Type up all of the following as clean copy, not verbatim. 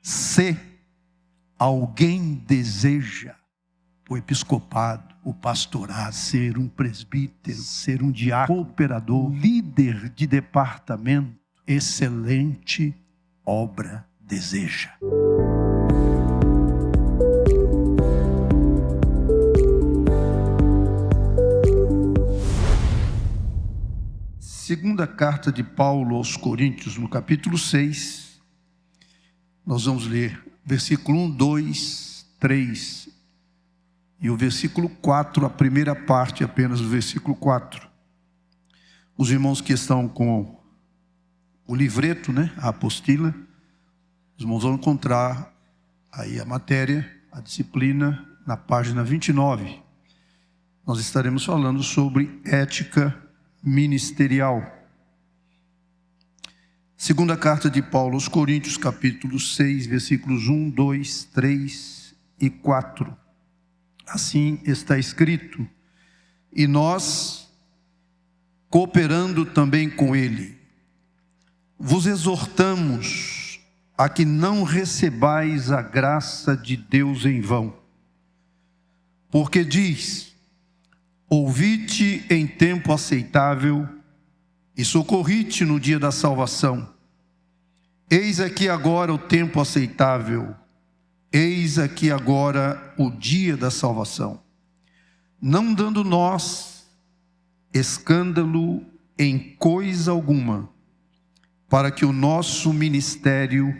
Se alguém deseja o episcopado, o pastorado, ser um presbítero, ser um diácono, cooperador, líder de departamento, excelente obra deseja. Segunda carta de Paulo aos Coríntios, no capítulo 6, nós vamos ler versículo 1, 2, 3 e o versículo 4, a primeira parte apenas do versículo 4. Os irmãos que estão com o livreto, a apostila, os irmãos vão encontrar aí a matéria, a disciplina, na página 29. Nós estaremos falando sobre ética ministerial. Segunda carta de Paulo aos Coríntios, capítulo 6, versículos 1, 2, 3 e 4. Assim está escrito: e nós, cooperando também com ele, vos exortamos a que não recebais a graça de Deus em vão. Porque diz: ouvi-te em tempo aceitável e socorri-te no dia da salvação. Eis aqui agora o tempo aceitável, eis aqui agora o dia da salvação. Não dando nós escândalo em coisa alguma, para que o nosso ministério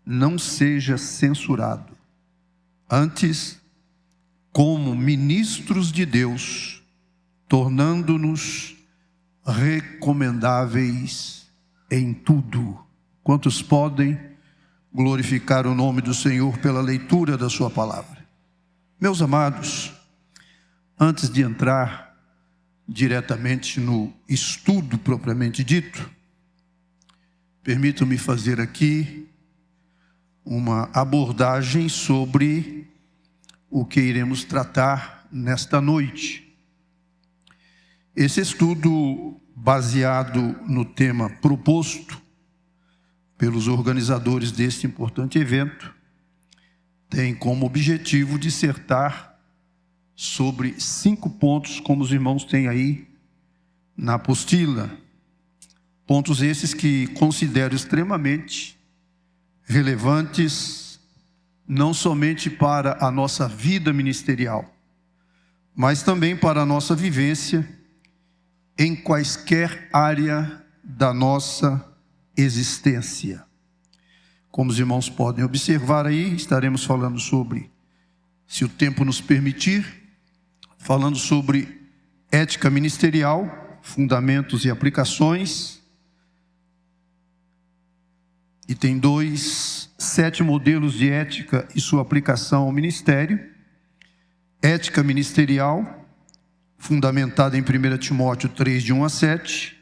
não seja censurado. Antes, como ministros de Deus, tornando-nos recomendáveis em tudo. Quantos podem glorificar o nome do Senhor pela leitura da sua palavra? Meus amados, antes de entrar diretamente no estudo propriamente dito, permitam-me fazer aqui uma abordagem sobre o que iremos tratar nesta noite. Esse estudo, baseado no tema proposto pelos organizadores deste importante evento, tem como objetivo dissertar sobre 5 pontos, como os irmãos têm aí na apostila. Pontos esses que considero extremamente relevantes, não somente para a nossa vida ministerial, mas também para a nossa vivência em quaisquer área da nossa existência. Como os irmãos podem observar aí, estaremos falando sobre, se o tempo nos permitir, falando sobre ética ministerial, fundamentos e aplicações. E tem 7 modelos de ética e sua aplicação ao ministério. Ética ministerial, fundamentada em 1 Timóteo 3, de 1 a 7.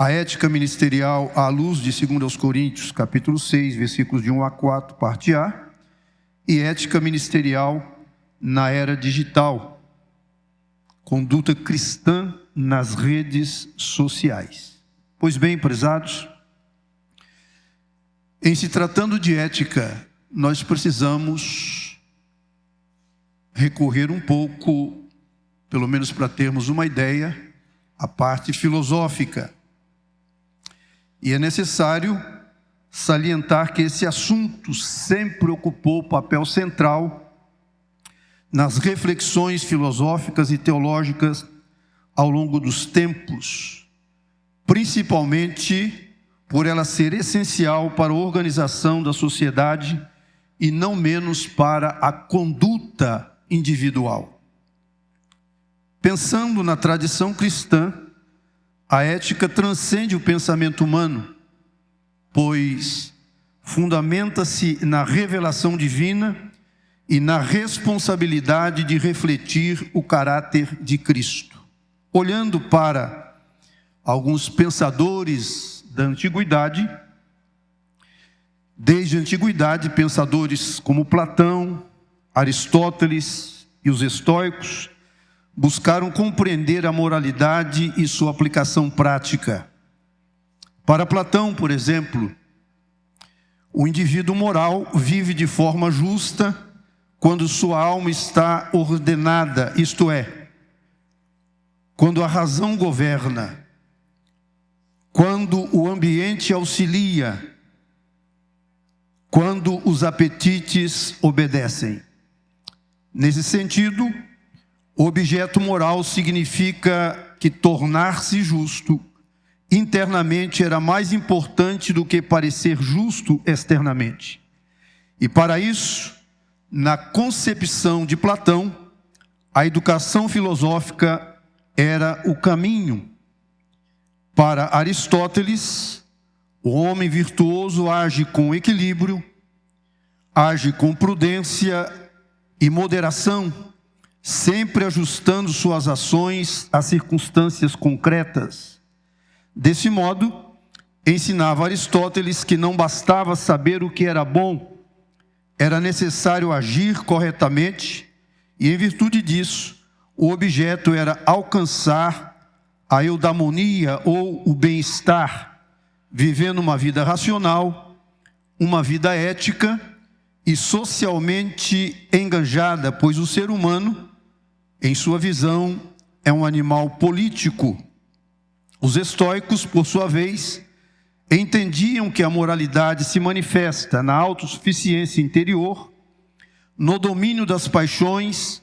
A ética ministerial à luz de 2 Coríntios, capítulo 6, versículos de 1 a 4, parte A. E ética ministerial na era digital, conduta cristã nas redes sociais. Pois bem, prezados, em se tratando de ética, nós precisamos recorrer um pouco, pelo menos para termos uma ideia, à parte filosófica. E é necessário salientar que esse assunto sempre ocupou papel central nas reflexões filosóficas e teológicas ao longo dos tempos, principalmente por ela ser essencial para a organização da sociedade e não menos para a conduta individual. Pensando na tradição cristã, a ética transcende o pensamento humano, pois fundamenta-se na revelação divina e na responsabilidade de refletir o caráter de Cristo. Olhando para alguns pensadores da antiguidade, desde a antiguidade, pensadores como Platão, Aristóteles e os estoicos buscaram compreender a moralidade e sua aplicação prática. Para Platão, por exemplo, O indivíduo moral vive de forma justa quando sua alma está ordenada, isto é, quando a razão governa, quando o ambiente auxilia, quando os apetites obedecem. Nesse sentido, o objeto moral significa que tornar-se justo internamente era mais importante do que parecer justo externamente. E para isso, na concepção de Platão, a educação filosófica era o caminho. Para Aristóteles, o homem virtuoso age com equilíbrio, age com prudência e moderação, sempre ajustando suas ações às circunstâncias concretas. Desse modo, ensinava Aristóteles que não bastava saber o que era bom, era necessário agir corretamente, e em virtude disso, o objeto era alcançar a eudaimonia ou o bem-estar, vivendo uma vida racional, uma vida ética e socialmente engajada, pois o ser humano, em sua visão, é um animal político. Os estoicos, por sua vez, entendiam que a moralidade se manifesta na autossuficiência interior, no domínio das paixões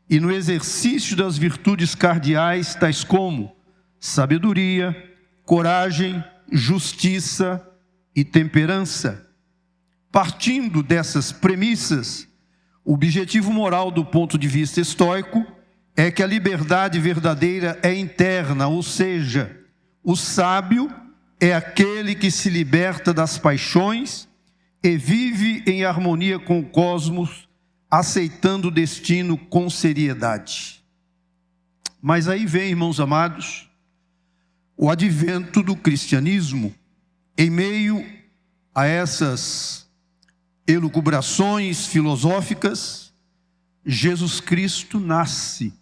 e no exercício das virtudes cardeais, tais como sabedoria, coragem, justiça e temperança. Partindo dessas premissas, o objetivo moral do ponto de vista estoico é que a liberdade verdadeira é interna, ou seja, o sábio é aquele que se liberta das paixões e vive em harmonia com o cosmos, aceitando o destino com seriedade. Mas aí vem, irmãos amados, o advento do cristianismo. Em meio a essas elucubrações filosóficas, Jesus Cristo nasce,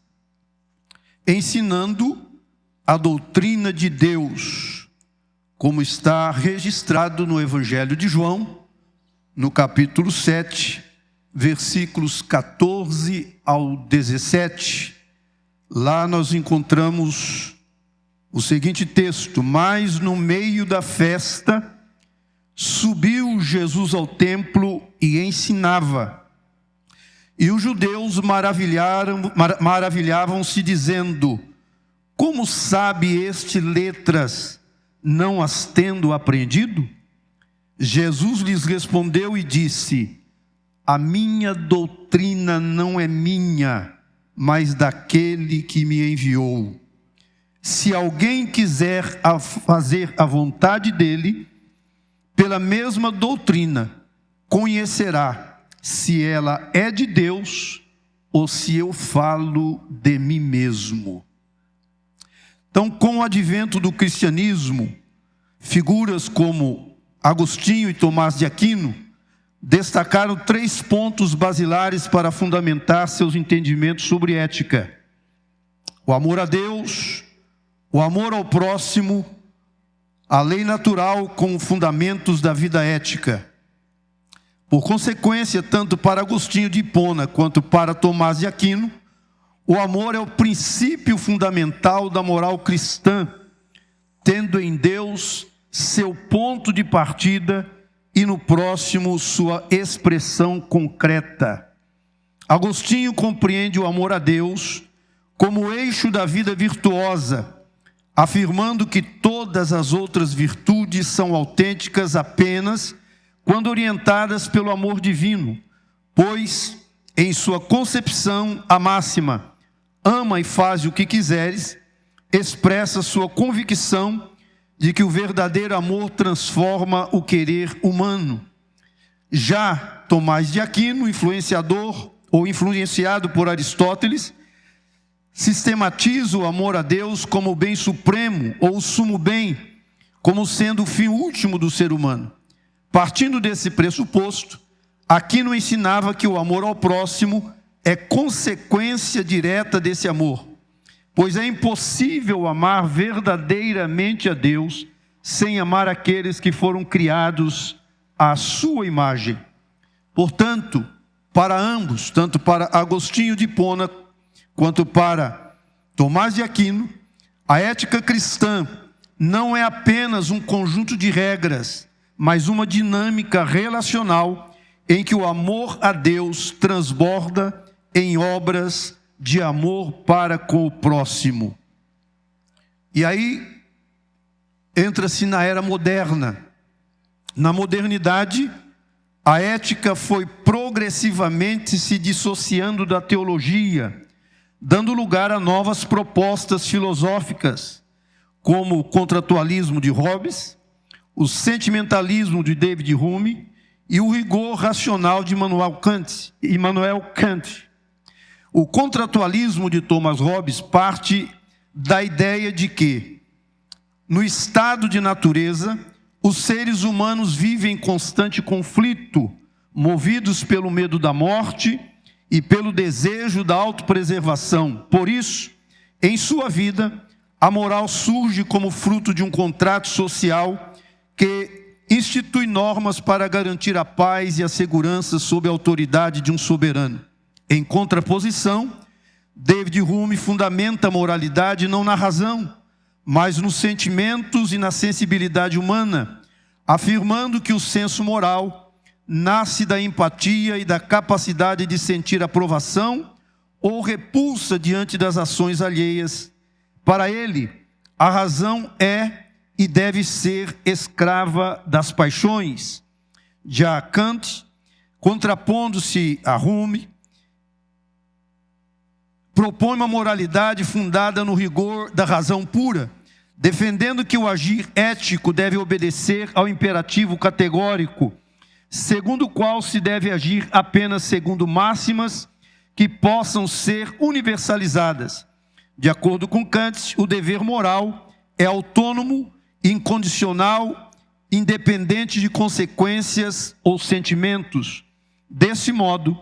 ensinando a doutrina de Deus, como está registrado no Evangelho de João, no capítulo 7, versículos 14 ao 17. Lá nós encontramos o seguinte texto: mas no meio da festa, subiu Jesus ao templo e ensinava. E os judeus maravilhavam-se, dizendo: como sabe este letras, não as tendo aprendido? Jesus lhes respondeu e disse: a minha doutrina não é minha, mas daquele que me enviou. Se alguém quiser fazer a vontade dele, pela mesma doutrina, conhecerá se ela é de Deus ou se eu falo de mim mesmo. Então, com o advento do cristianismo, figuras como Agostinho e Tomás de Aquino destacaram 3 pontos basilares para fundamentar seus entendimentos sobre ética: o amor a Deus, o amor ao próximo, a lei natural como fundamentos da vida ética. Por consequência, tanto para Agostinho de Hipona quanto para Tomás de Aquino, o amor é o princípio fundamental da moral cristã, tendo em Deus seu ponto de partida e no próximo sua expressão concreta. Agostinho compreende o amor a Deus como o eixo da vida virtuosa, afirmando que todas as outras virtudes são autênticas apenas quando orientadas pelo amor divino, pois, em sua concepção, a máxima "ama e faz o que quiseres" expressa sua convicção de que o verdadeiro amor transforma o querer humano. Já Tomás de Aquino, influenciado por Aristóteles, sistematiza o amor a Deus como o bem supremo ou o sumo bem, como sendo o fim último do ser humano. Partindo desse pressuposto, Aquino ensinava que o amor ao próximo é consequência direta desse amor, pois é impossível amar verdadeiramente a Deus sem amar aqueles que foram criados à sua imagem. Portanto, para ambos, tanto para Agostinho de Hipona quanto para Tomás de Aquino, a ética cristã não é apenas um conjunto de regras, mas uma dinâmica relacional em que o amor a Deus transborda em obras de amor para com o próximo. E aí entra-se na era moderna. Na modernidade, a ética foi progressivamente se dissociando da teologia, dando lugar a novas propostas filosóficas, como o contratualismo de Hobbes, o sentimentalismo de David Hume e o rigor racional de Immanuel Kant. O contratualismo de Thomas Hobbes parte da ideia de que, no estado de natureza, os seres humanos vivem em constante conflito, movidos pelo medo da morte e pelo desejo da autopreservação. Por isso, em sua vida, a moral surge como fruto de um contrato social que institui normas para garantir a paz e a segurança sob a autoridade de um soberano. Em contraposição, David Hume fundamenta a moralidade não na razão, mas nos sentimentos e na sensibilidade humana, afirmando que o senso moral nasce da empatia e da capacidade de sentir aprovação ou repulsa diante das ações alheias. Para ele, a razão é e deve ser escrava das paixões. Já Kant, contrapondo-se a Hume, propõe uma moralidade fundada no rigor da razão pura, defendendo que o agir ético deve obedecer ao imperativo categórico, segundo o qual se deve agir apenas segundo máximas que possam ser universalizadas. De acordo com Kant, o dever moral é autônomo, incondicional, independente de consequências ou sentimentos. Desse modo,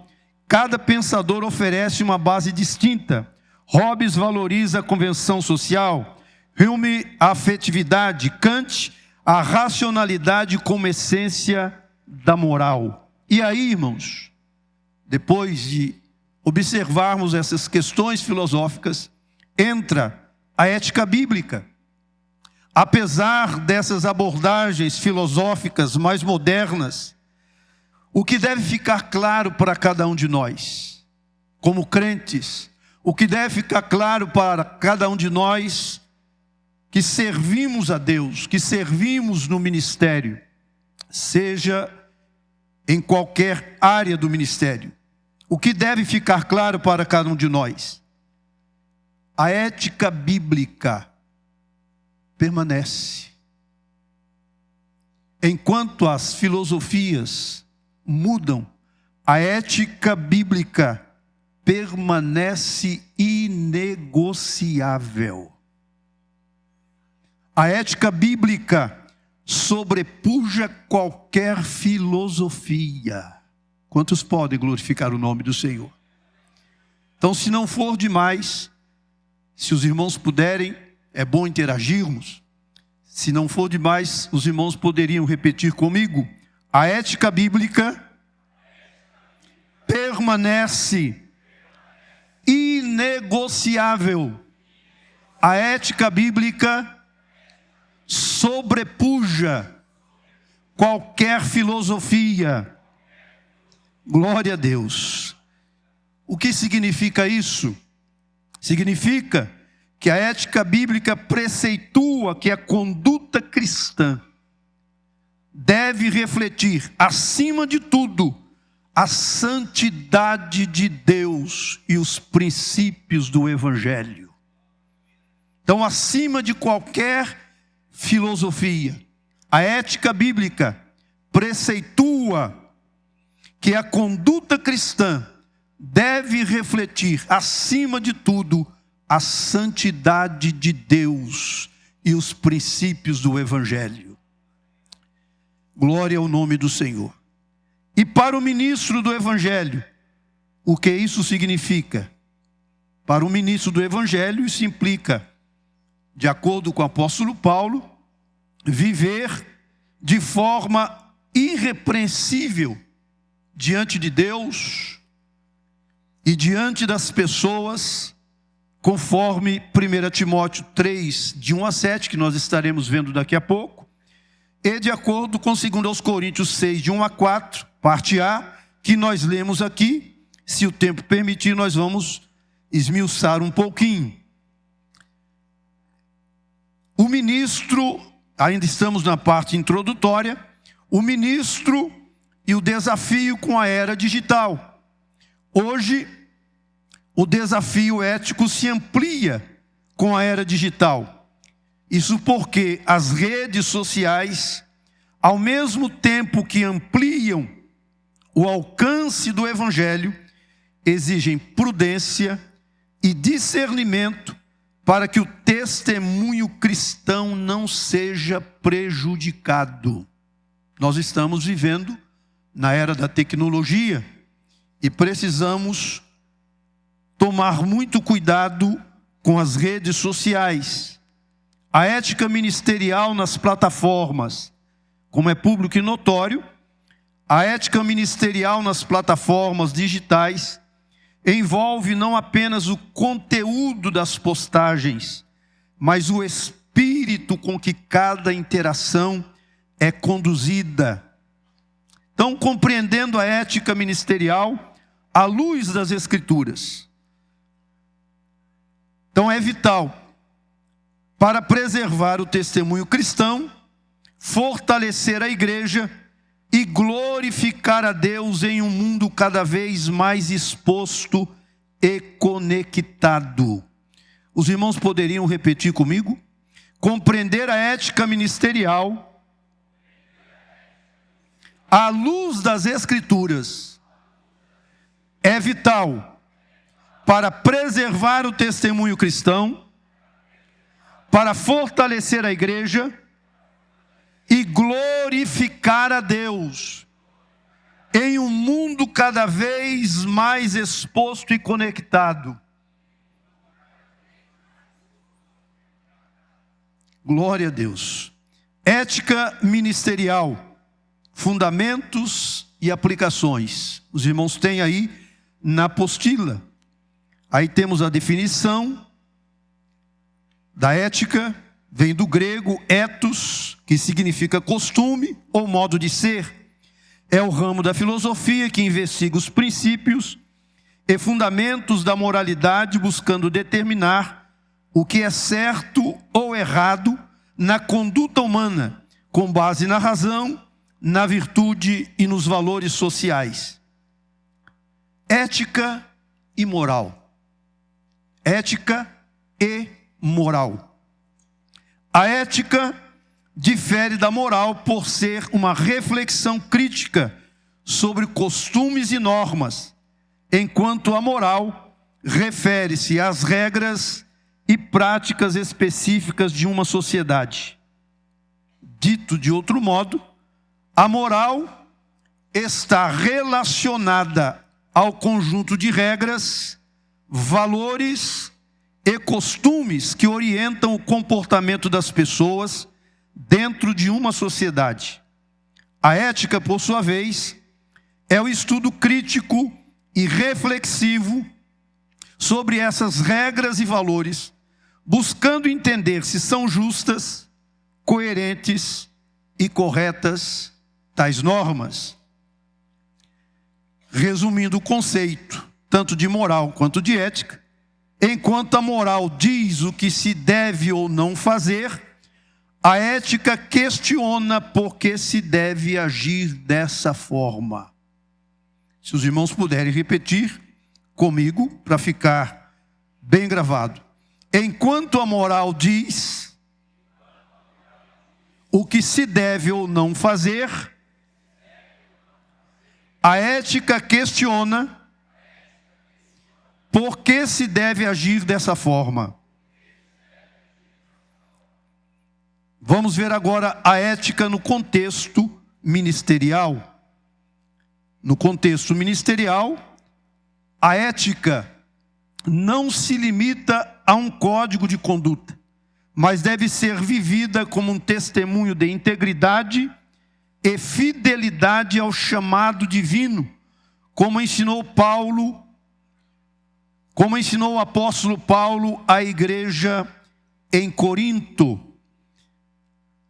cada pensador oferece uma base distinta. Hobbes valoriza a convenção social, Hume a afetividade, Kant a racionalidade como essência da moral. E aí, irmãos, depois de observarmos essas questões filosóficas, entra a ética bíblica. Apesar dessas abordagens filosóficas mais modernas, o que deve ficar claro para cada um de nós, como crentes, o que deve ficar claro para cada um de nós que servimos a Deus, que servimos no ministério, seja em qualquer área do ministério, o que deve ficar claro para cada um de nós? A ética bíblica permanece. Enquanto as filosofias mudam, a ética bíblica permanece inegociável. A ética bíblica sobrepuja qualquer filosofia. Quantos podem glorificar o nome do Senhor? Então, se não for demais, se os irmãos puderem, é bom interagirmos. Se não for demais, os irmãos poderiam repetir comigo: a ética bíblica permanece inegociável. A ética bíblica sobrepuja qualquer filosofia. Glória a Deus. O que significa isso? Significa que a ética bíblica preceitua que a conduta cristã deve refletir, acima de tudo, a santidade de Deus e os princípios do Evangelho. Então, acima de qualquer filosofia, a ética bíblica preceitua que a conduta cristã deve refletir, acima de tudo, a santidade de Deus e os princípios do Evangelho. Glória ao nome do Senhor. E para o ministro do Evangelho, o que isso significa? Para o ministro do Evangelho, isso implica, de acordo com o apóstolo Paulo, viver de forma irrepreensível diante de Deus e diante das pessoas, conforme 1 Timóteo 3, de 1 a 7, que nós estaremos vendo daqui a pouco, e de acordo com 2 Coríntios 6, de 1 a 4, parte A, que nós lemos aqui. Se o tempo permitir, nós vamos esmiuçar um pouquinho. O ministro, ainda estamos na parte introdutória, o ministro e o desafio com a era digital. Hoje, o desafio ético se amplia com a era digital. Isso porque as redes sociais, ao mesmo tempo que ampliam o alcance do evangelho, exigem prudência e discernimento para que o testemunho cristão não seja prejudicado. Nós estamos vivendo na era da tecnologia e precisamos tomar muito cuidado com as redes sociais. A ética ministerial nas plataformas, como é público e notório, a ética ministerial nas plataformas digitais envolve não apenas o conteúdo das postagens, mas o espírito com que cada interação é conduzida. Então, compreendendo a ética ministerial à luz das Escrituras. Então, é vital para preservar o testemunho cristão, fortalecer a igreja e glorificar a Deus em um mundo cada vez mais exposto e conectado. Os irmãos poderiam repetir comigo? Compreender a ética ministerial à luz das Escrituras é vital para preservar o testemunho cristão, para fortalecer a igreja e glorificar a Deus em um mundo cada vez mais exposto e conectado. Glória a Deus. Ética ministerial, fundamentos e aplicações. Os irmãos têm aí na apostila. Aí temos a definição da ética, vem do grego ethos, que significa costume ou modo de ser. É o ramo da filosofia que investiga os princípios e fundamentos da moralidade, buscando determinar o que é certo ou errado na conduta humana, com base na razão, na virtude e nos valores sociais. Ética e moral. Ética e moral. A ética difere da moral por ser uma reflexão crítica sobre costumes e normas, enquanto a moral refere-se às regras e práticas específicas de uma sociedade. Dito de outro modo, a moral está relacionada ao conjunto de regras, valores e costumes que orientam o comportamento das pessoas dentro de uma sociedade. A ética, por sua vez, é o estudo crítico e reflexivo sobre essas regras e valores, buscando entender se são justas, coerentes e corretas tais normas. Resumindo o conceito, tanto de moral quanto de ética, enquanto a moral diz o que se deve ou não fazer, a ética questiona por que se deve agir dessa forma. Se os irmãos puderem repetir comigo, para ficar bem gravado. Enquanto a moral diz o que se deve ou não fazer, a ética questiona por que se deve agir dessa forma. Vamos ver agora a ética no contexto ministerial. No contexto ministerial, a ética não se limita a um código de conduta, mas deve ser vivida como um testemunho de integridade e fidelidade ao chamado divino, como ensinou o apóstolo Paulo à igreja em Corinto.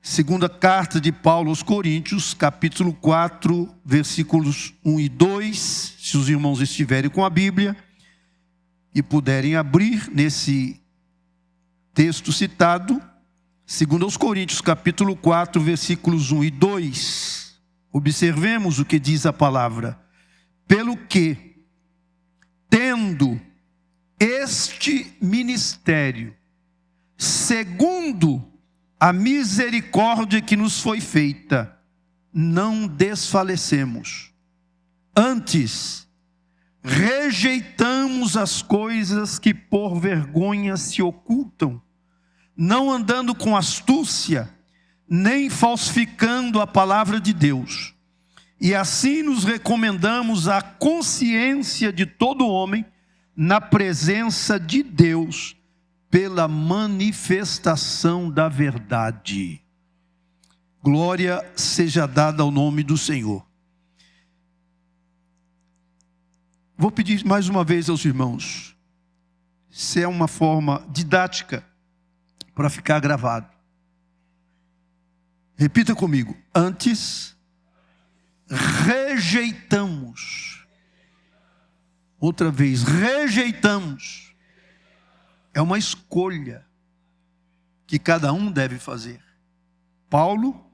Segunda carta de Paulo aos Coríntios, capítulo 4, versículos 1 e 2. Se os irmãos estiverem com a Bíblia e puderem abrir nesse texto citado, segundo aos Coríntios, capítulo 4, versículos 1 e 2. Observemos o que diz a palavra. Pelo que, tendo este ministério, segundo a misericórdia que nos foi feita, não desfalecemos. Antes, rejeitamos as coisas que por vergonha se ocultam, não andando com astúcia, nem falsificando a palavra de Deus. E assim nos recomendamos à consciência de todo homem, na presença de Deus, pela manifestação da verdade. Glória seja dada ao nome do Senhor. Vou pedir mais uma vez aos irmãos, se é uma forma didática, para ficar gravado. Repita comigo. Antes, rejeitamos. Outra vez, rejeitamos. É uma escolha que cada um deve fazer. Paulo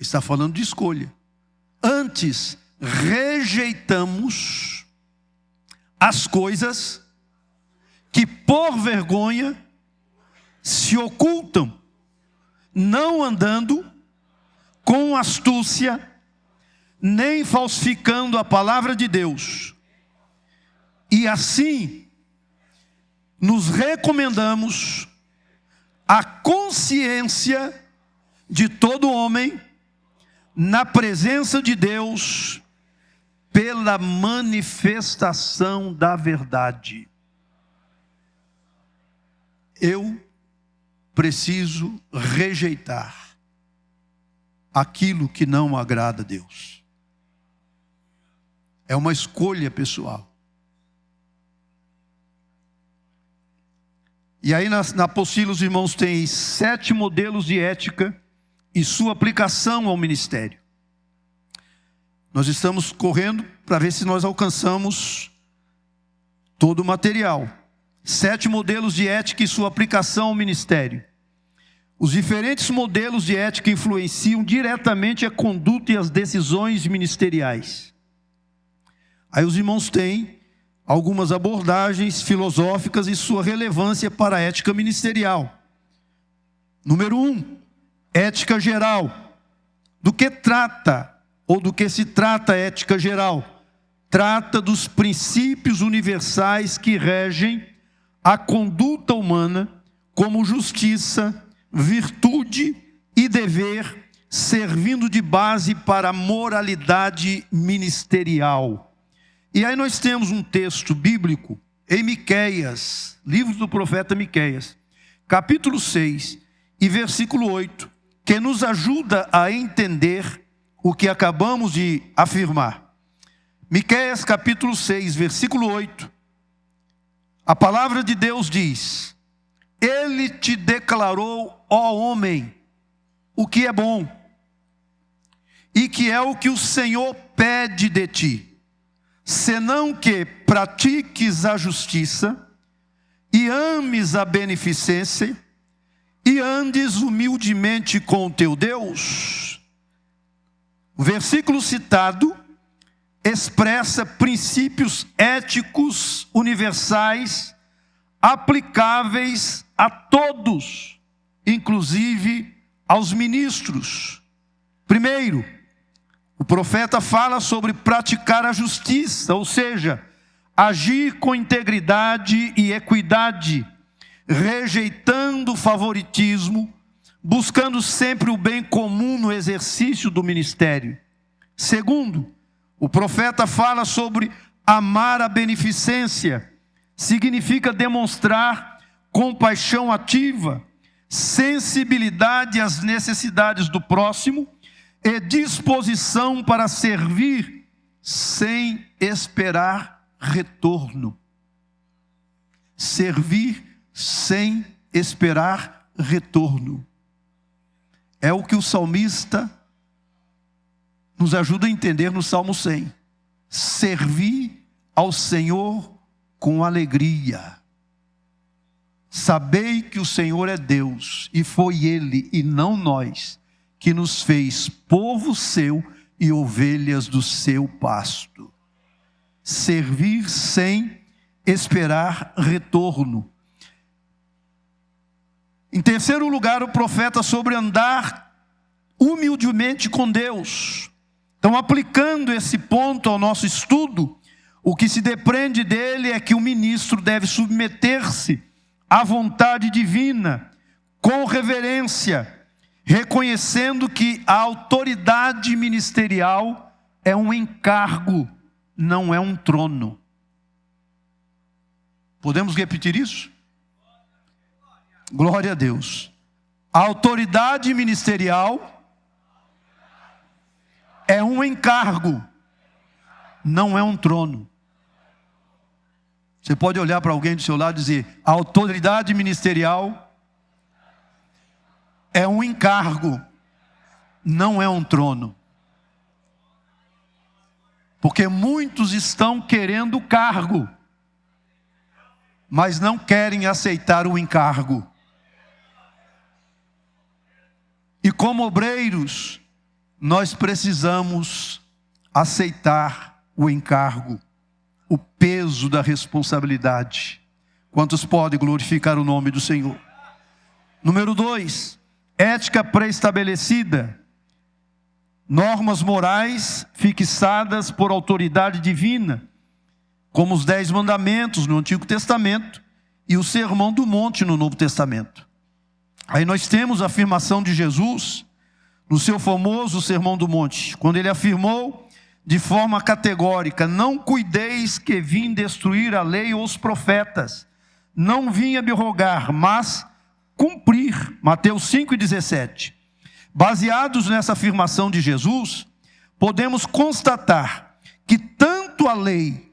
está falando de escolha. Antes, rejeitamos as coisas que por vergonha se ocultam, não andando com astúcia, nem falsificando a palavra de Deus. E assim, nos recomendamos à consciência de todo homem, na presença de Deus, pela manifestação da verdade. Eu preciso rejeitar aquilo que não agrada a Deus. É uma escolha pessoal. E aí na apostila os irmãos têm 7 modelos de ética e sua aplicação ao ministério. Nós estamos correndo para ver se nós alcançamos todo o material. 7 modelos de ética e sua aplicação ao ministério. Os diferentes modelos de ética influenciam diretamente a conduta e as decisões ministeriais. Aí os irmãos têm algumas abordagens filosóficas e sua relevância para a ética ministerial. Número 1, ética geral. Do que se trata a ética geral? Trata dos princípios universais que regem a conduta humana, como justiça, virtude e dever, servindo de base para a moralidade ministerial. E aí nós temos um texto bíblico em Miqueias, livro do profeta Miqueias, capítulo 6 e versículo 8, que nos ajuda a entender o que acabamos de afirmar. Miqueias capítulo 6, versículo 8, a palavra de Deus diz: Ele te declarou, ó homem, o que é bom, e que é o que o Senhor pede de ti, senão que pratiques a justiça, e ames a beneficência, e andes humildemente com o teu Deus. O versículo citado expressa princípios éticos universais, aplicáveis a todos, inclusive aos ministros. Primeiro, o profeta fala sobre praticar a justiça, ou seja, agir com integridade e equidade, rejeitando o favoritismo, buscando sempre o bem comum no exercício do ministério. Segundo, o profeta fala sobre amar a beneficência, significa demonstrar compaixão ativa, sensibilidade às necessidades do próximo, e disposição para servir sem esperar retorno. Servir sem esperar retorno. É o que o salmista nos ajuda a entender no Salmo 100. Servir ao Senhor com alegria. Sabei que o Senhor é Deus, e foi Ele, e não nós, que nos fez povo seu e ovelhas do seu pasto. Servir sem esperar retorno. Em terceiro lugar, o profeta sobre andar humildemente com Deus. Então, aplicando esse ponto ao nosso estudo, o que se depreende dele é que o ministro deve submeter-se à vontade divina, com reverência, reconhecendo que a autoridade ministerial é um encargo, não é um trono. Podemos repetir isso? Glória a Deus. A autoridade ministerial é um encargo, não é um trono. Você pode olhar para alguém do seu lado e dizer: a autoridade ministerial é um encargo, não é um trono. Porque muitos estão querendo cargo, mas não querem aceitar o encargo. E como obreiros, nós precisamos aceitar o encargo, o peso da responsabilidade. Quantos podem glorificar o nome do Senhor? Número 2, ética pré-estabelecida. Normas morais fixadas por autoridade divina, como os 10 mandamentos no Antigo Testamento e o Sermão do Monte no Novo Testamento. Aí nós temos a afirmação de Jesus no seu famoso Sermão do Monte, quando ele afirmou de forma categórica: não cuideis que vim destruir a lei ou os profetas, não vim abrogar, mas cumprir. Mateus 5,17. Baseados nessa afirmação de Jesus, podemos constatar que tanto a lei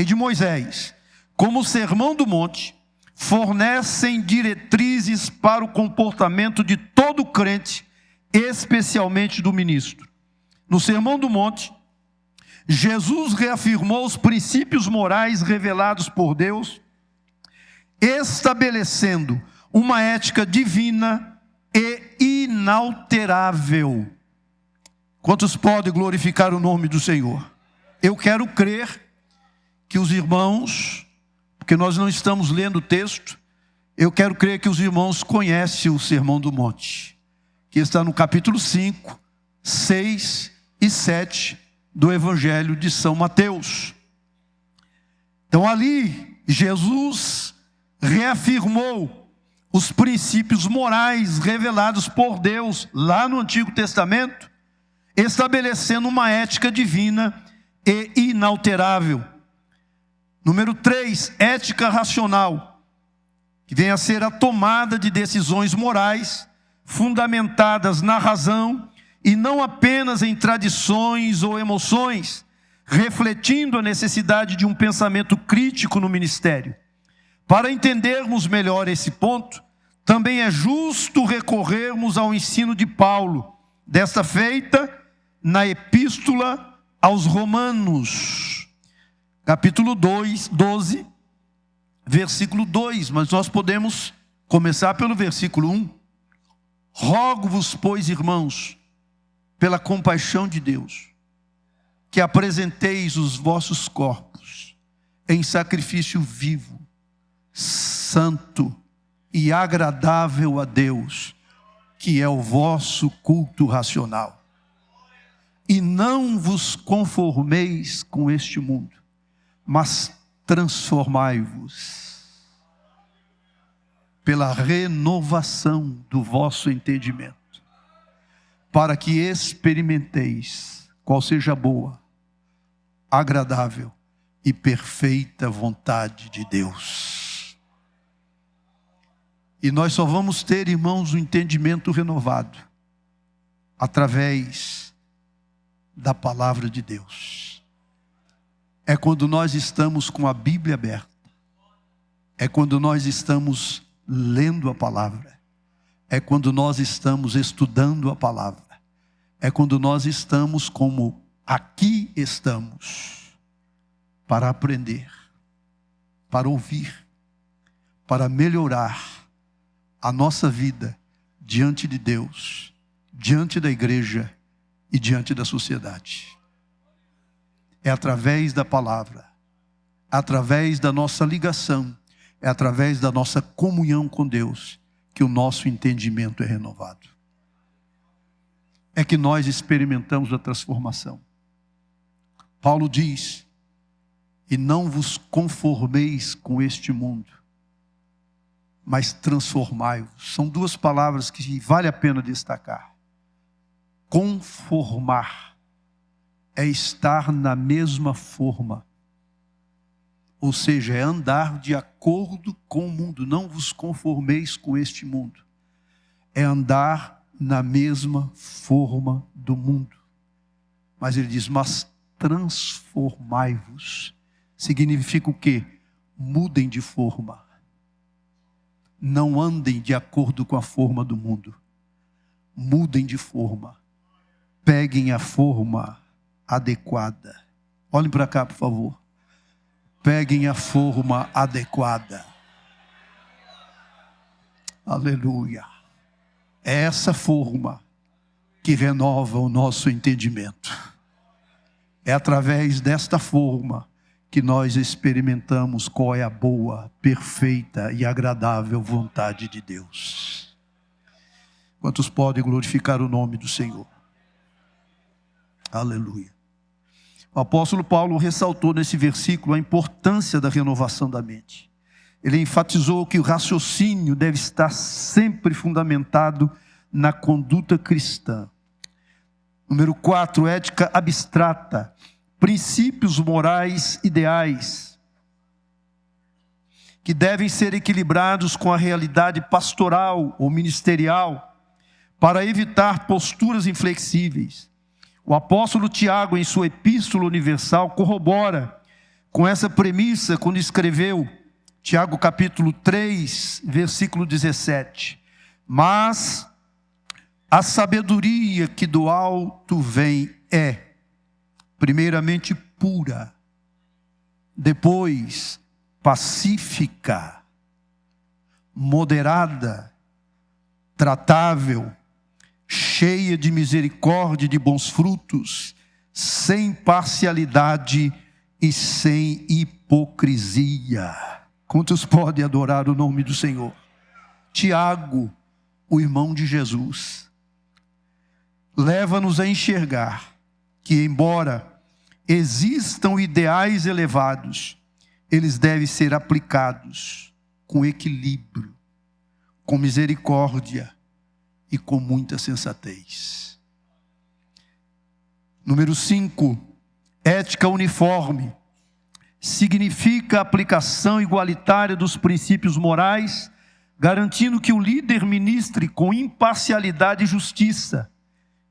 de Moisés, como o Sermão do Monte, fornecem diretrizes para o comportamento de todo crente, especialmente do ministro. No Sermão do Monte, Jesus reafirmou os princípios morais revelados por Deus, estabelecendo uma ética divina e inalterável. Quantos podem glorificar o nome do Senhor? Eu quero crer que os irmãos, porque nós não estamos lendo o texto, eu quero crer que os irmãos conhecem o Sermão do Monte, que está no capítulo 5, 6 e 7 do Evangelho de São Mateus. Então ali, Jesus reafirmou os princípios morais revelados por Deus lá no Antigo Testamento, estabelecendo uma ética divina e inalterável. Número 3, ética racional, que vem a ser a tomada de decisões morais fundamentadas na razão e não apenas em tradições ou emoções, refletindo a necessidade de um pensamento crítico no ministério. Para entendermos melhor esse ponto, também é justo recorrermos ao ensino de Paulo, desta feita na Epístola aos Romanos, capítulo 12, versículo 2, mas nós podemos começar pelo versículo 1. Rogo-vos, pois, irmãos, pela compaixão de Deus, que apresenteis os vossos corpos em sacrifício vivo, santo e agradável a Deus, que é o vosso culto racional. E não vos conformeis com este mundo, mas transformai-vos pela renovação do vosso entendimento, para que experimenteis qual seja a boa, agradável e perfeita vontade de Deus. E nós só vamos ter, irmãos, um entendimento renovado através da palavra de Deus. É quando nós estamos com a Bíblia aberta. É quando nós estamos lendo a palavra. É quando nós estamos estudando a palavra. É quando nós estamos como aqui estamos, para aprender, para ouvir, para melhorar a nossa vida diante de Deus, diante da igreja e diante da sociedade. É através da palavra, através da nossa ligação, é através da nossa comunhão com Deus que o nosso entendimento é renovado. É que nós experimentamos a transformação. Paulo diz: e não vos conformeis com este mundo, mas transformai-vos. São duas palavras que vale a pena destacar. Conformar é estar na mesma forma. Ou seja, é andar de acordo com o mundo. Não vos conformeis com este mundo. É andar na mesma forma do mundo. Mas ele diz: mas transformai-vos. Significa o quê? Mudem de forma. Não andem de acordo com a forma do mundo. Mudem de forma. Peguem a forma adequada. Olhem para cá, por favor. Peguem a forma adequada. Aleluia. É essa forma que renova o nosso entendimento. É através desta forma que nós experimentamos qual é a boa, perfeita e agradável vontade de Deus. Quantos podem glorificar o nome do Senhor? Aleluia. O apóstolo Paulo ressaltou nesse versículo a importância da renovação da mente. Ele enfatizou que o raciocínio deve estar sempre fundamentado na conduta cristã. Número 4, ética abstrata. Princípios morais ideais, que devem ser equilibrados com a realidade pastoral ou ministerial, para evitar posturas inflexíveis. O apóstolo Tiago, em sua Epístola Universal, corrobora com essa premissa quando escreveu, Tiago capítulo 3, versículo 17. Mas a sabedoria que do alto vem é, primeiramente, pura, depois pacífica, moderada, tratável, cheia de misericórdia e de bons frutos, sem parcialidade e sem hipocrisia. Quantos podem adorar o nome do Senhor? Tiago, o irmão de Jesus, leva-nos a enxergar que, embora existam ideais elevados, eles devem ser aplicados com equilíbrio, com misericórdia e com muita sensatez. Número 5, ética uniforme. Significa a aplicação igualitária dos princípios morais, garantindo que o líder ministre com imparcialidade e justiça.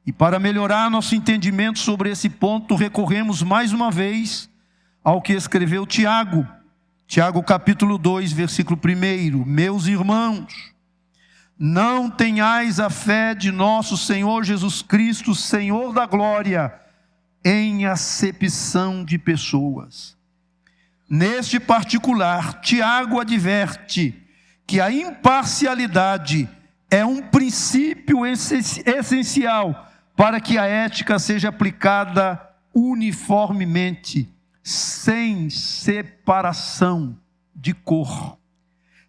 E para melhorar nosso entendimento sobre esse ponto, recorremos mais uma vez ao que escreveu Tiago. Tiago capítulo 2, versículo 1. Meus irmãos, não tenhais a fé de nosso Senhor Jesus Cristo, Senhor da glória, em acepção de pessoas. Neste particular, Tiago adverte que a imparcialidade é um princípio essencial para que a ética seja aplicada uniformemente, sem separação de cor,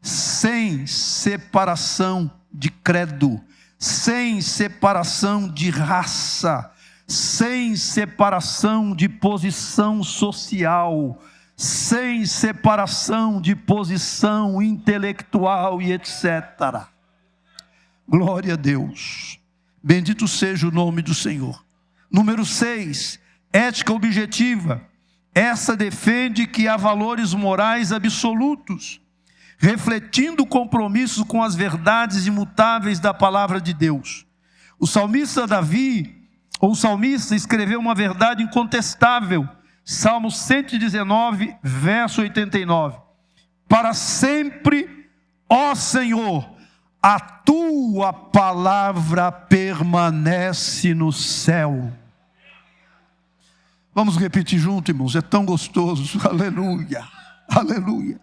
sem separação de credo, sem separação de raça, sem separação de posição social, sem separação de posição intelectual e etc. Glória a Deus. Bendito seja o nome do Senhor. Número 6, ética objetiva. Essa defende que há valores morais absolutos, refletindo o compromisso com as verdades imutáveis da palavra de Deus. O salmista Davi, ou o salmista, escreveu uma verdade incontestável. Salmo 119, verso 89. Para sempre, ó Senhor, a tua palavra permanece no céu. Vamos repetir junto, irmãos, é tão gostoso. Aleluia, aleluia.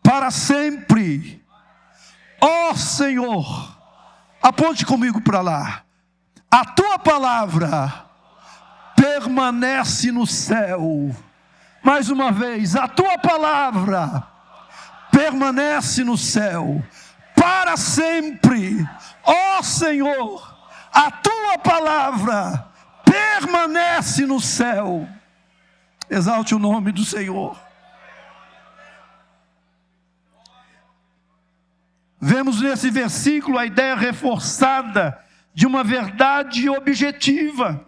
Para sempre, ó Senhor, aponte comigo para lá. A tua palavra permanece no céu. Mais uma vez, a tua palavra permanece no céu. Para sempre, ó Senhor, a tua palavra permanece no céu. Exalte o nome do Senhor. Vemos nesse versículo a ideia reforçada de uma verdade objetiva,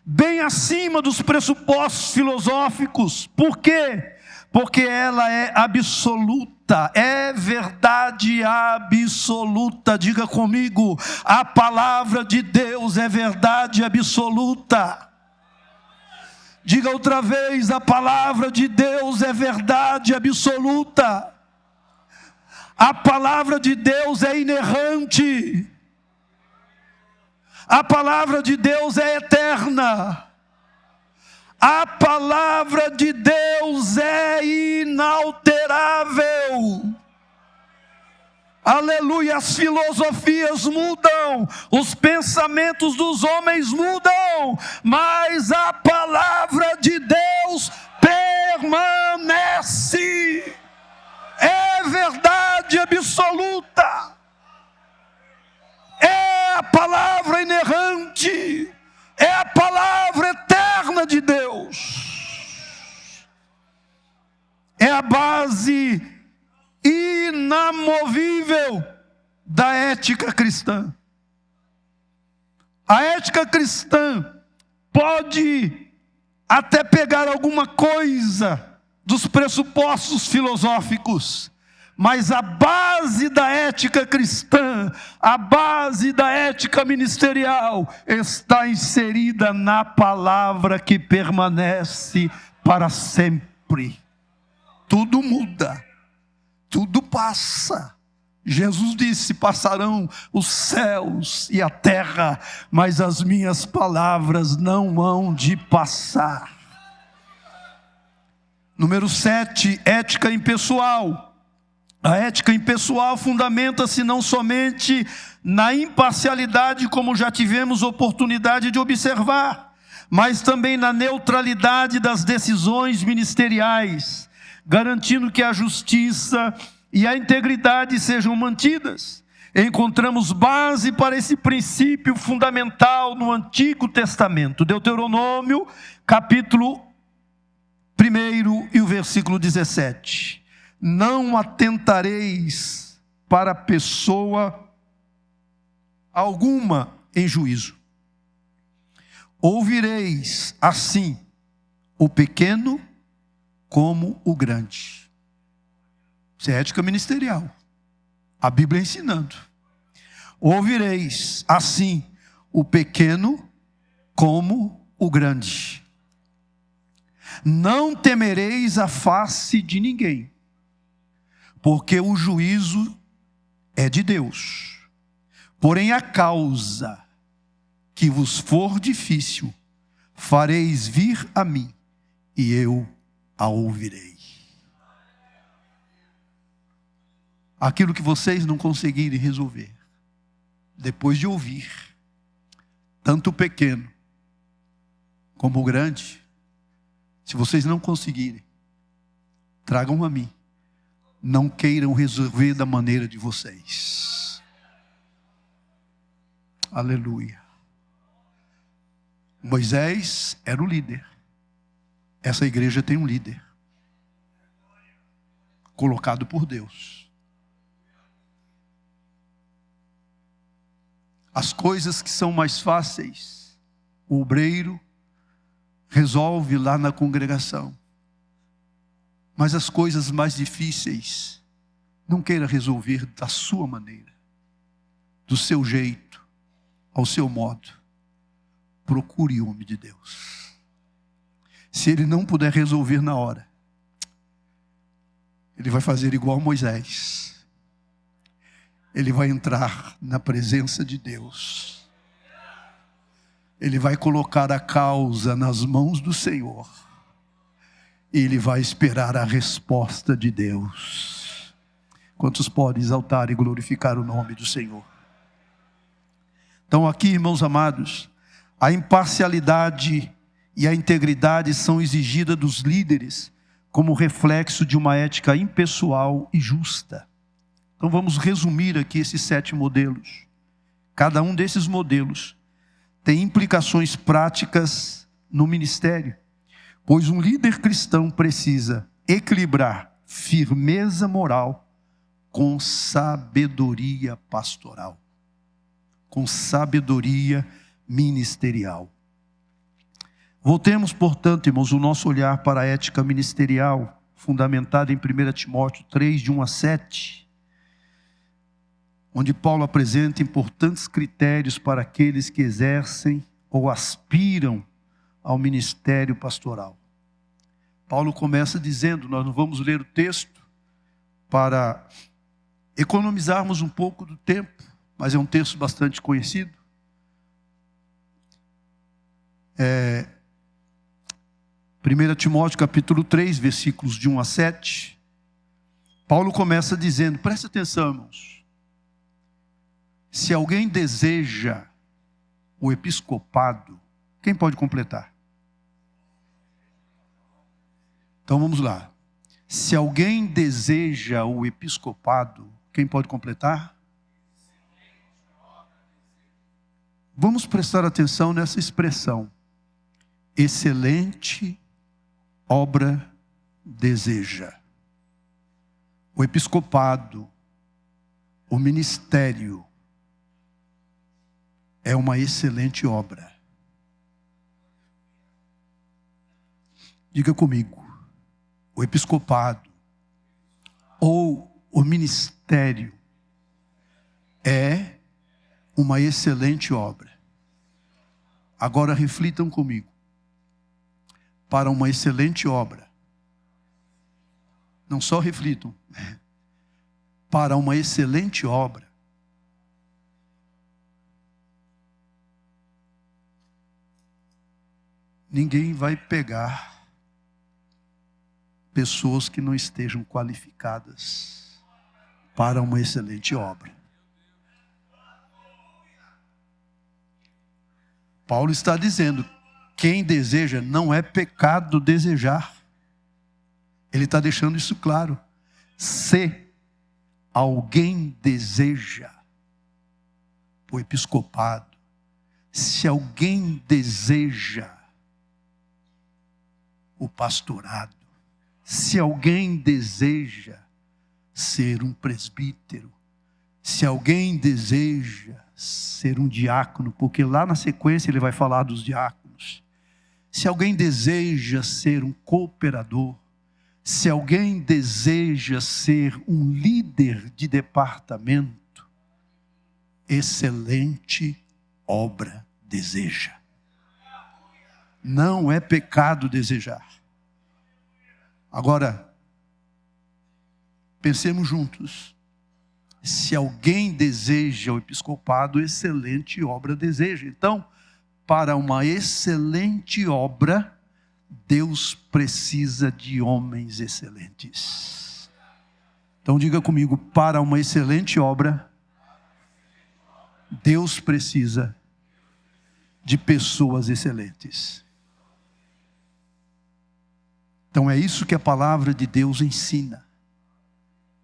bem acima dos pressupostos filosóficos. Por quê? Porque ela é absoluta, é verdade absoluta. Diga comigo, a palavra de Deus é verdade absoluta. Diga outra vez, a palavra de Deus é verdade absoluta. A palavra de Deus é inerrante. A palavra de Deus é eterna. A palavra de Deus é inalterável. Aleluia, as filosofias mudam, os pensamentos dos homens mudam, mas a palavra de Deus permanece. É verdade absoluta. É a palavra inerrante. É a palavra eterna de Deus. É a base inamovível da ética cristã. A ética cristã pode até pegar alguma coisa dos pressupostos filosóficos, mas a base da ética cristã, a base da ética ministerial, está inserida na palavra que permanece para sempre. Tudo muda, tudo passa. Jesus disse: passarão os céus e a terra, mas as minhas palavras não hão de passar. Número 7, ética impessoal. A ética impessoal fundamenta-se não somente na imparcialidade, como já tivemos oportunidade de observar, mas também na neutralidade das decisões ministeriais, garantindo que a justiça e a integridade sejam mantidas. Encontramos base para esse princípio fundamental no Antigo Testamento. Deuteronômio, capítulo 1 e o versículo 17. Não atentareis para pessoa alguma em juízo. Ouvireis assim o pequeno como o grande. Isso é ética ministerial. A Bíblia ensinando. Ouvireis assim o pequeno como o grande. Não temereis a face de ninguém, porque o juízo é de Deus. Porém, a causa que vos for difícil, fareis vir a mim, e eu a ouvirei. Aquilo que vocês não conseguirem resolver, depois de ouvir, tanto o pequeno como o grande, se vocês não conseguirem, tragam a mim. Não queiram resolver da maneira de vocês. Aleluia. Moisés era o líder. Essa igreja tem um líder, colocado por Deus. As coisas que são mais fáceis, o obreiro resolve lá na congregação. Mas as coisas mais difíceis, não queira resolver da sua maneira, do seu jeito, ao seu modo, procure o homem de Deus. Se ele não puder resolver na hora, ele vai fazer igual Moisés. Ele vai entrar na presença de Deus. Ele vai colocar a causa nas mãos do Senhor. E ele vai esperar a resposta de Deus. Quantos podem exaltar e glorificar o nome do Senhor? Então aqui, irmãos amados, a imparcialidade e a integridade são exigidas dos líderes como reflexo de uma ética impessoal e justa. Então vamos resumir aqui esses 7 modelos. Cada um desses modelos tem implicações práticas no ministério, pois um líder cristão precisa equilibrar firmeza moral com sabedoria pastoral, com sabedoria ministerial. Voltemos, portanto, irmãos, o nosso olhar para a ética ministerial, fundamentada em 1 Timóteo 3, de 1 a 7, onde Paulo apresenta importantes critérios para aqueles que exercem ou aspiram ao ministério pastoral. Paulo começa dizendo, nós não vamos ler o texto para economizarmos um pouco do tempo, mas é um texto bastante conhecido. 1 Timóteo capítulo 3, versículos de 1 a 7. Paulo começa dizendo, presta atenção, irmãos. Se alguém deseja o episcopado, quem pode completar? Então vamos lá. Se alguém deseja o episcopado, quem pode completar? Vamos prestar atenção nessa expressão. Excelente obra deseja. O episcopado, o ministério, é uma excelente obra. Diga comigo. O episcopado ou o ministério é uma excelente obra. Agora reflitam comigo. Para uma excelente obra, não só reflitam, para uma excelente obra, ninguém vai pegar pessoas que não estejam qualificadas para uma excelente obra. Paulo está dizendo, quem deseja, não é pecado desejar. Ele está deixando isso claro. Se alguém deseja o episcopado, se alguém deseja o pastorado, se alguém deseja ser um presbítero, se alguém deseja ser um diácono, porque lá na sequência ele vai falar dos diáconos, se alguém deseja ser um cooperador, se alguém deseja ser um líder de departamento, excelente obra deseja. Não é pecado desejar. Agora, pensemos juntos. Se alguém deseja o episcopado, excelente obra deseja. Então, para uma excelente obra, Deus precisa de homens excelentes. Então diga comigo, para uma excelente obra, Deus precisa de pessoas excelentes. Então é isso que a palavra de Deus ensina.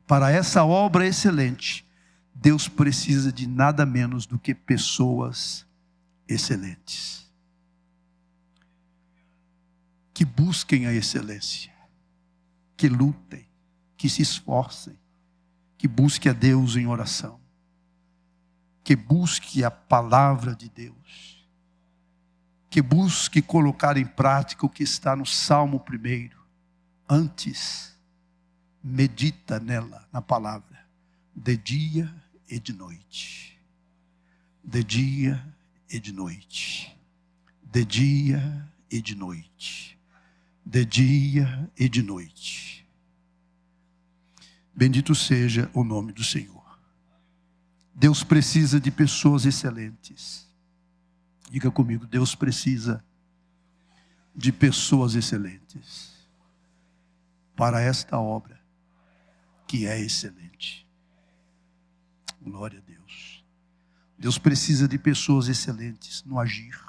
Para essa obra excelente, Deus precisa de nada menos do que pessoas excelentes. Que busquem a excelência, que lutem, que se esforcem, que busquem a Deus em oração, que busque a palavra de Deus, que busque colocar em prática o que está no Salmo 1. Antes, medita nela, na palavra, de dia e de noite. De dia e de noite. De dia e de noite. De dia e de noite. Bendito seja o nome do Senhor. Deus precisa de pessoas excelentes. Diga comigo, Deus precisa de pessoas excelentes para esta obra que é excelente. Glória a Deus. Deus precisa de pessoas excelentes no agir.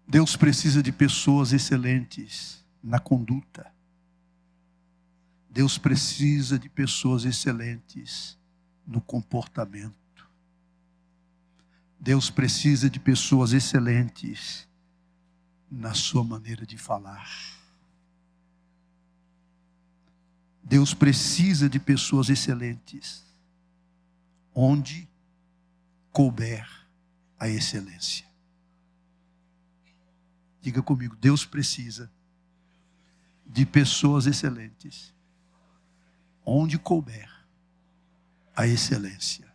Deus precisa de pessoas excelentes na conduta. Deus precisa de pessoas excelentes no comportamento. Deus precisa de pessoas excelentes na sua maneira de falar. Deus precisa de pessoas excelentes onde couber a excelência. Diga comigo, Deus precisa de pessoas excelentes onde couber a excelência.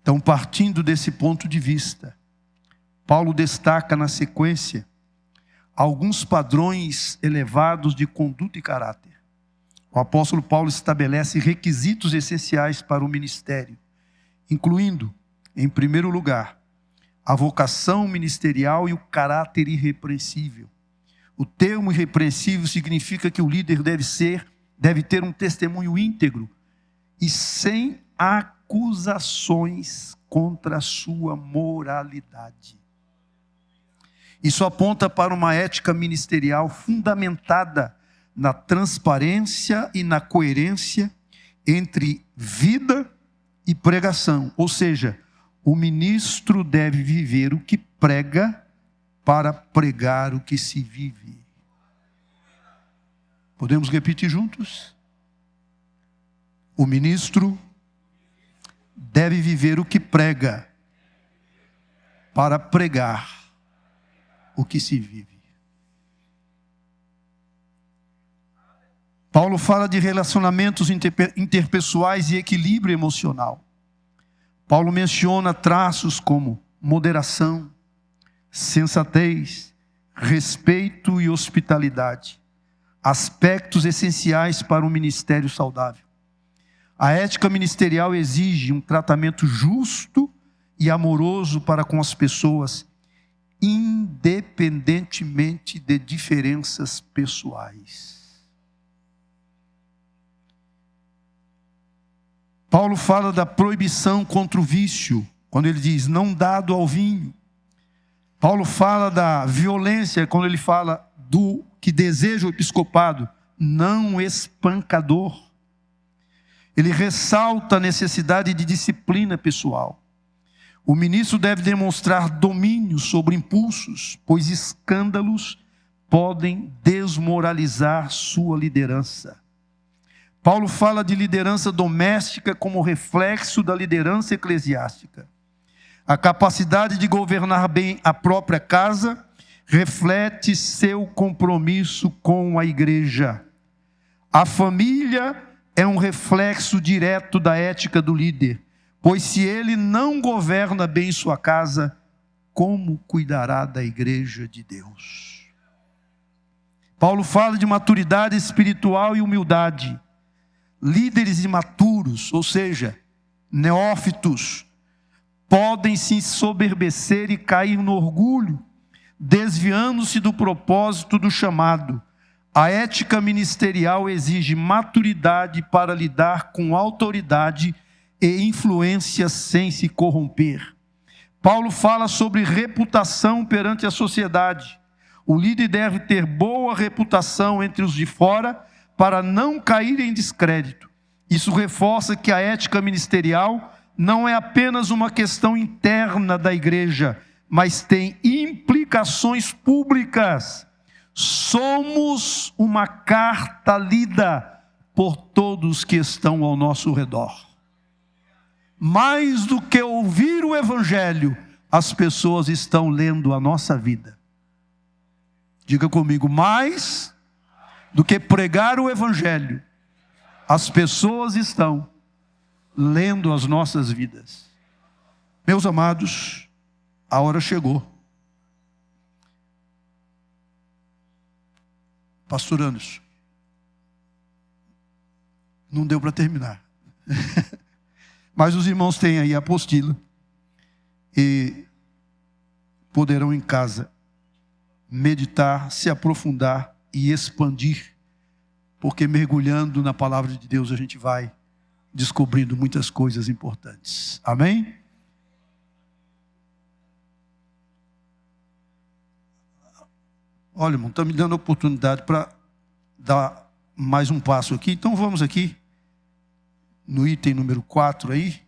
Então, partindo desse ponto de vista, Paulo destaca na sequência alguns padrões elevados de conduta e caráter. O apóstolo Paulo estabelece requisitos essenciais para o ministério, incluindo, em primeiro lugar, a vocação ministerial e o caráter irrepreensível. O termo irrepreensível significa que o líder deve ter um testemunho íntegro e sem acusações contra a sua moralidade. Isso aponta para uma ética ministerial fundamentada na transparência e na coerência entre vida e pregação. Ou seja, o ministro deve viver o que prega para pregar o que se vive. Podemos repetir juntos? O ministro deve viver o que prega para pregar o que se vive. Paulo fala de relacionamentos interpessoais e equilíbrio emocional. Paulo menciona traços como moderação, sensatez, respeito e hospitalidade, aspectos essenciais para um ministério saudável. A ética ministerial exige um tratamento justo e amoroso para com as pessoas, independentemente de diferenças pessoais. Paulo fala da proibição contra o vício, quando ele diz, não dado ao vinho. Paulo fala da violência, quando ele fala do que deseja o episcopado, não espancador. Ele ressalta a necessidade de disciplina pessoal. O ministro deve demonstrar domínio sobre impulsos, pois escândalos podem desmoralizar sua liderança. Paulo fala de liderança doméstica como reflexo da liderança eclesiástica. A capacidade de governar bem a própria casa reflete seu compromisso com a igreja. A família é um reflexo direto da ética do líder, pois se ele não governa bem sua casa, como cuidará da igreja de Deus? Paulo fala de maturidade espiritual e humildade. Líderes imaturos, ou seja, neófitos, podem se ensoberbecer e cair no orgulho, desviando-se do propósito do chamado. A ética ministerial exige maturidade para lidar com autoridade e influência sem se corromper. Paulo fala sobre reputação perante a sociedade. O líder deve ter boa reputação entre os de fora para não cair em descrédito. Isso reforça que a ética ministerial não é apenas uma questão interna da igreja, mas tem implicações públicas. Somos uma carta lida por todos que estão ao nosso redor. Mais do que ouvir o evangelho, as pessoas estão lendo a nossa vida. Diga comigo, mais do que pregar o evangelho, as pessoas estão lendo as nossas vidas. Meus amados, a hora chegou. Pastor Anderson, não deu para terminar. Mas os irmãos têm aí a apostila e poderão em casa meditar, se aprofundar e expandir, porque mergulhando na palavra de Deus a gente vai descobrindo muitas coisas importantes. Amém? Olha, irmão, está me dando a oportunidade para dar mais um passo aqui. Então vamos aqui no item número 4 aí.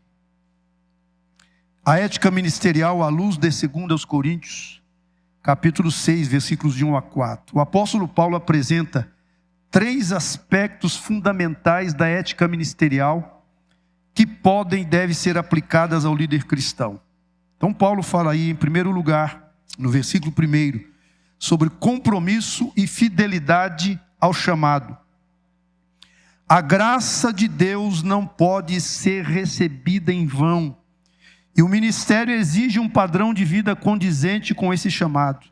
A ética ministerial à luz de 2 Coríntios, capítulo 6, versículos de 1 a 4. O apóstolo Paulo apresenta 3 aspectos fundamentais da ética ministerial que podem e devem ser aplicadas ao líder cristão. Então Paulo fala aí, em primeiro lugar, no versículo 1, sobre compromisso e fidelidade ao chamado. A graça de Deus não pode ser recebida em vão, e o ministério exige um padrão de vida condizente com esse chamado.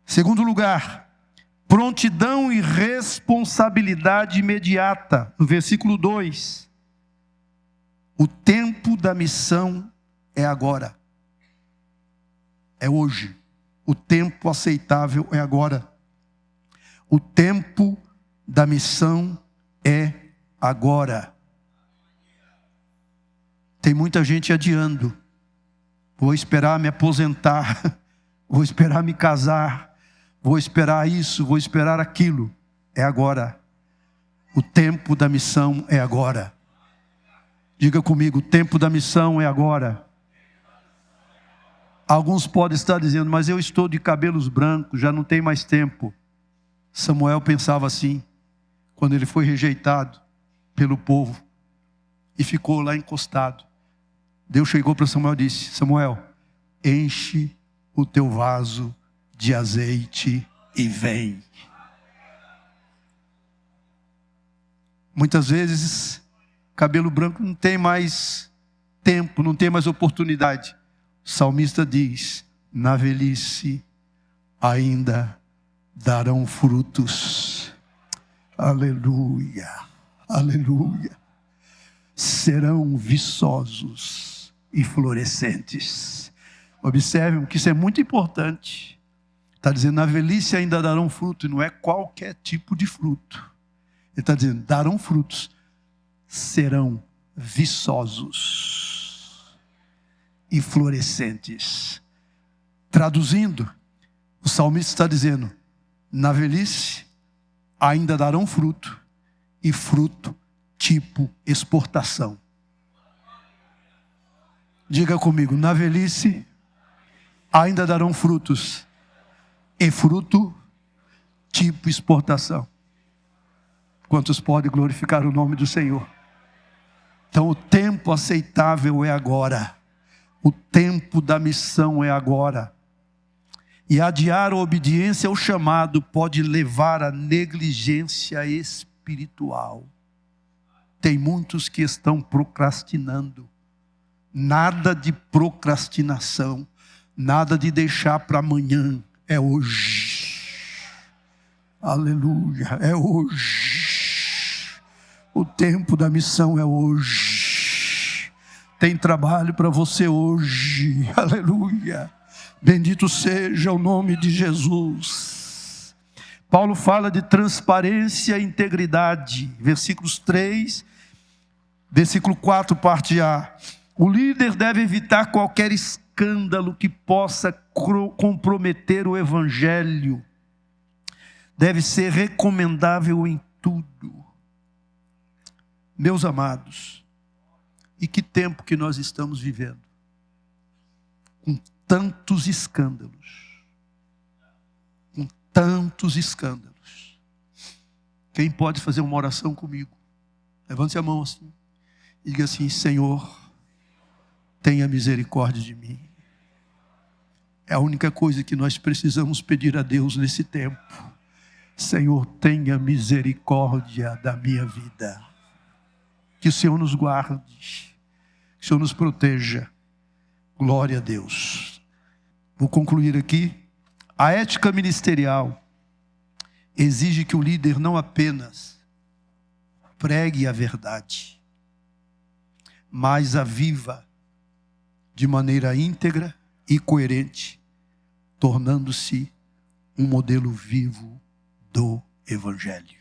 Segundo lugar, prontidão e responsabilidade imediata. No versículo 2, o tempo da missão é agora, é hoje. O tempo aceitável é agora. O tempo da missão é agora. Tem muita gente adiando. Vou esperar me aposentar. Vou esperar me casar. Vou esperar isso, vou esperar aquilo. É agora. O tempo da missão é agora. Diga comigo, o tempo da missão é agora. Alguns podem estar dizendo, mas eu estou de cabelos brancos, já não tem mais tempo. Samuel pensava assim, quando ele foi rejeitado pelo povo e ficou lá encostado. Deus chegou para Samuel e disse, Samuel, enche o teu vaso de azeite e vem. Muitas vezes, cabelo branco não tem mais tempo, não tem mais oportunidade. O salmista diz, na velhice ainda darão frutos. Aleluia, aleluia. Serão viçosos e florescentes. Observem que isso é muito importante. Está dizendo, na velhice ainda darão fruto, e não é qualquer tipo de fruto. Ele está dizendo, darão frutos, serão viçosos e florescentes. Traduzindo, o salmista está dizendo, na velhice ainda darão fruto, e fruto tipo exportação. Diga comigo, na velhice ainda darão frutos, e fruto tipo exportação. Quantos podem glorificar o nome do Senhor? Então o tempo aceitável é agora. O tempo da missão é agora. E adiar a obediência ao chamado pode levar à negligência espiritual. Tem muitos que estão procrastinando. Nada de procrastinação. Nada de deixar para amanhã. É hoje. Aleluia. É hoje. O tempo da missão é hoje. Tem trabalho para você hoje. Aleluia. Bendito seja o nome de Jesus. Paulo fala de transparência e integridade. Versículos 3, versículo 4, parte A. O líder deve evitar qualquer escândalo que possa comprometer o evangelho. Deve ser recomendável em tudo. Meus amados, e que tempo que nós estamos vivendo, com tantos escândalos, com tantos escândalos. Quem pode fazer uma oração comigo? Levante a mão assim, e diga assim, Senhor, tenha misericórdia de mim. É a única coisa que nós precisamos pedir a Deus nesse tempo. Senhor, tenha misericórdia da minha vida. Que o Senhor nos guarde, que o Senhor nos proteja. Glória a Deus. Vou concluir aqui. A ética ministerial exige que o líder não apenas pregue a verdade, mas a viva de maneira íntegra e coerente, tornando-se um modelo vivo do Evangelho.